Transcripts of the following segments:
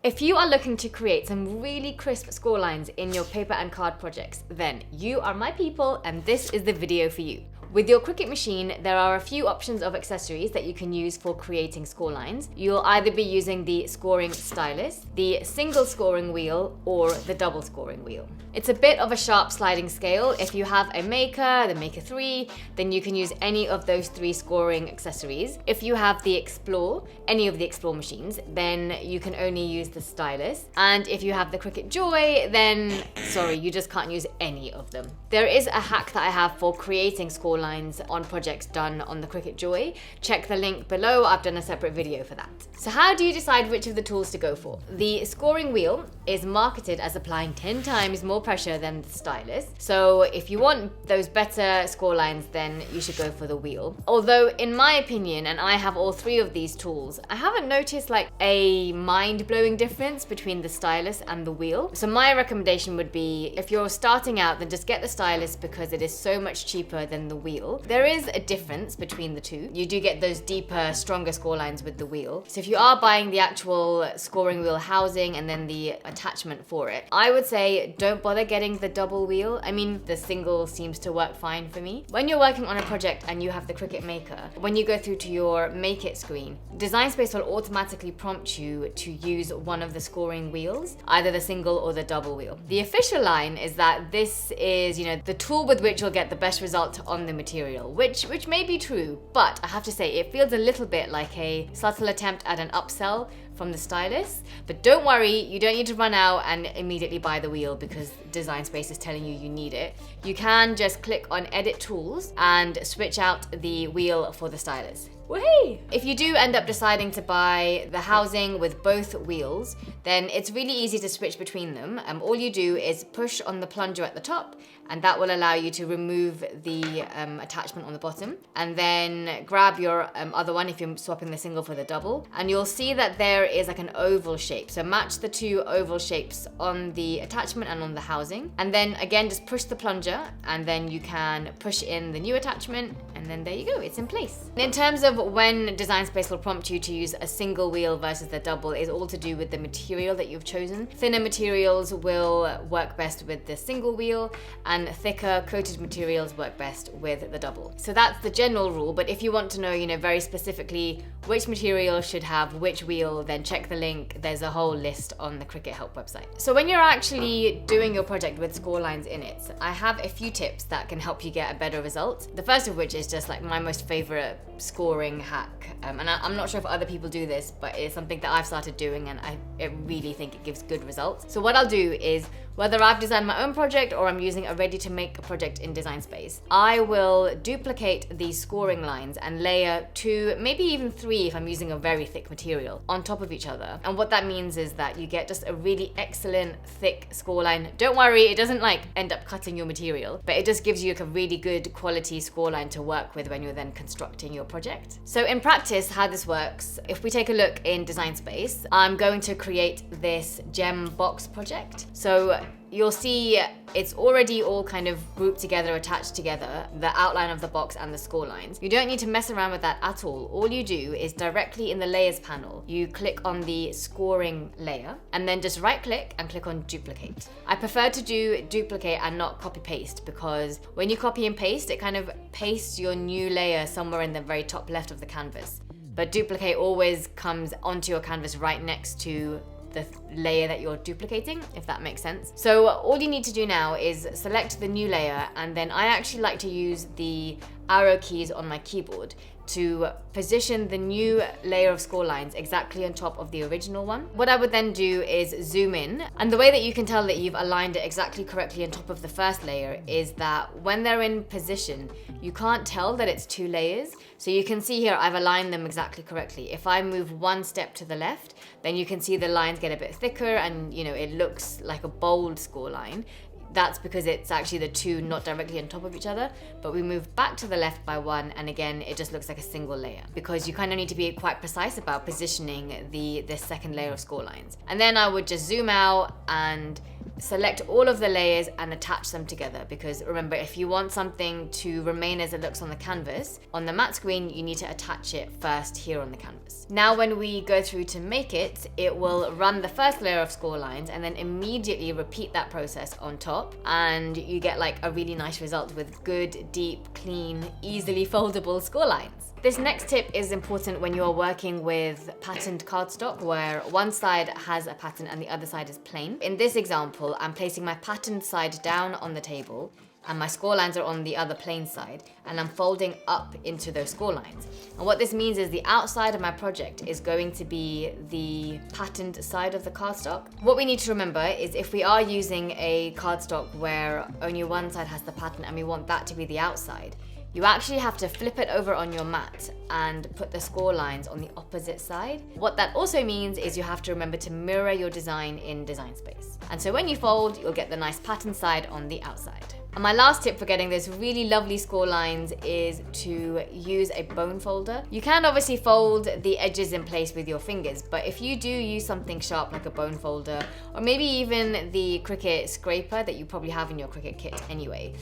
If you are looking to create some really crisp score lines in your paper and card projects, then you are my people and this is the video for you. With your Cricut machine, there are a few options of accessories that you can use for creating score lines. You'll either be using the scoring stylus, the single scoring wheel, or the double scoring wheel. It's a bit of a sharp sliding scale. If you have a Maker, the Maker 3, then you can use any of those 3 scoring accessories. If you have the Explore, any of the Explore machines, then you can only use the stylus. And if you have the Cricut Joy, then sorry, you just can't use any of them. There is a hack that I have for creating score lines on projects done on the Cricut Joy. Check the link below, I've done a separate video for that. So how do you decide which of the tools to go for? The scoring wheel is marketed as applying 10 times more pressure than the stylus. So if you want those better score lines, then you should go for the wheel. Although in my opinion, and I have all 3 of these tools, I haven't noticed like a mind-blowing difference between the stylus and the wheel. So my recommendation would be, if you're starting out, then just get the stylus because it is so much cheaper than the wheel. There is a difference between the two. You do get those deeper, stronger score lines with the wheel. So if you are buying the actual scoring wheel housing and then the attachment for it, I would say don't bother getting the double wheel. I mean, the single seems to work fine for me. When you're working on a project and you have the Cricut Maker, when you go through to your Make It screen, Design Space will automatically prompt you to use one of the scoring wheels, either the single or the double wheel. The official line is that this is, the tool with which you'll get the best result on the material, which may be true, but I have to say it feels a little bit like a subtle attempt at an upsell from the stylus. But don't worry, you don't need to run out and immediately buy the wheel because Design Space is telling you need it. You can just click on Edit Tools and switch out the wheel for the stylus. Whee! If you do end up deciding to buy the housing with both wheels, then it's really easy to switch between them. All you do is push on the plunger at the top, and that will allow you to remove the attachment on the bottom, and then grab your other one if you're swapping the single for the double, and you'll see that there is like an oval shape. So match the 2 oval shapes on the attachment and on the housing, and then again just push the plunger, and then you can push in the new attachment, and then there you go, it's in place. In terms of when Design Space will prompt you to use a single wheel versus the double is all to do with the material that you've chosen. Thinner materials will work best with the single wheel, and thicker coated materials work best with the double. So that's the general rule, but if you want to know, very specifically which material should have which wheel, then check the link. There's a whole list on the Cricut Help website. So when you're actually doing your project with score lines in it, I have a few tips that can help you get a better result. The first of which is just like my most favorite scoring hack. And I'm not sure if other people do this, but it's something that I've started doing and I really think it gives good results. So what I'll do is, whether I've designed my own project or I'm using a ready-to-make project in Design Space, I will duplicate these scoring lines and layer 2, maybe even 3 if I'm using a very thick material, on top of each other. And what that means is that you get just a really excellent thick score line. Don't worry, it doesn't end up cutting your material, but it just gives you a really good quality score line to work with when you're then constructing your project. So in practice, how this works, if we take a look in Design Space, I'm going to create this gem box project. So you'll see it's already all kind of grouped together, attached together, the outline of the box and the score lines. You don't need to mess around with that at all. All you do is directly in the layers panel, you click on the scoring layer and then just right click and click on duplicate. I prefer to do duplicate and not copy paste, because when you copy and paste, it kind of pastes your new layer somewhere in the very top left of the canvas. But duplicate always comes onto your canvas right next to the layer that you're duplicating, if that makes sense. So all you need to do now is select the new layer, and then I actually like to use the arrow keys on my keyboard to position the new layer of score lines exactly on top of the original one. What I would then do is zoom in, and the way that you can tell that you've aligned it exactly correctly on top of the first layer is that when they're in position, you can't tell that it's 2 layers. So you can see here I've aligned them exactly correctly. If I move 1 step to the left, then you can see the lines get a bit thicker and it looks like a bold score line. That's because it's actually the 2 not directly on top of each other, but we move back to the left by 1, and again it just looks like a single layer, because you kind of need to be quite precise about positioning the second layer of score lines. And then I would just zoom out and select all of the layers and attach them together, because remember, if you want something to remain as it looks on the canvas, on the matte screen, you need to attach it first here on the canvas. Now when we go through to make it, it will run the first layer of score lines and then immediately repeat that process on top, and you get like a really nice result with good, deep, clean, easily foldable score lines. This next tip is important when you're working with patterned cardstock, where one side has a pattern and the other side is plain. In this example, I'm placing my patterned side down on the table and my score lines are on the other plain side, and I'm folding up into those score lines. And what this means is the outside of my project is going to be the patterned side of the cardstock. What we need to remember is if we are using a cardstock where only one side has the pattern and we want that to be the outside, you actually have to flip it over on your mat and put the score lines on the opposite side. What that also means is you have to remember to mirror your design in Design Space. And so when you fold, you'll get the nice pattern side on the outside. And my last tip for getting those really lovely score lines is to use a bone folder. You can obviously fold the edges in place with your fingers, but if you do use something sharp like a bone folder, or maybe even the Cricut scraper that you probably have in your Cricut kit anyway,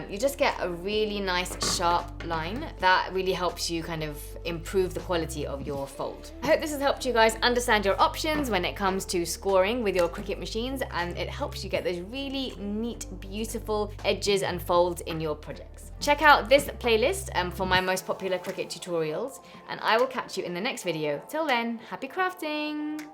you just get a really nice sharp line that really helps you kind of improve the quality of your fold. I hope this has helped you guys understand your options when it comes to scoring with your Cricut machines, and it helps you get those really neat, beautiful edges and folds in your projects. Check out this playlist for my most popular Cricut tutorials, and I will catch you in the next video. Till then, happy crafting!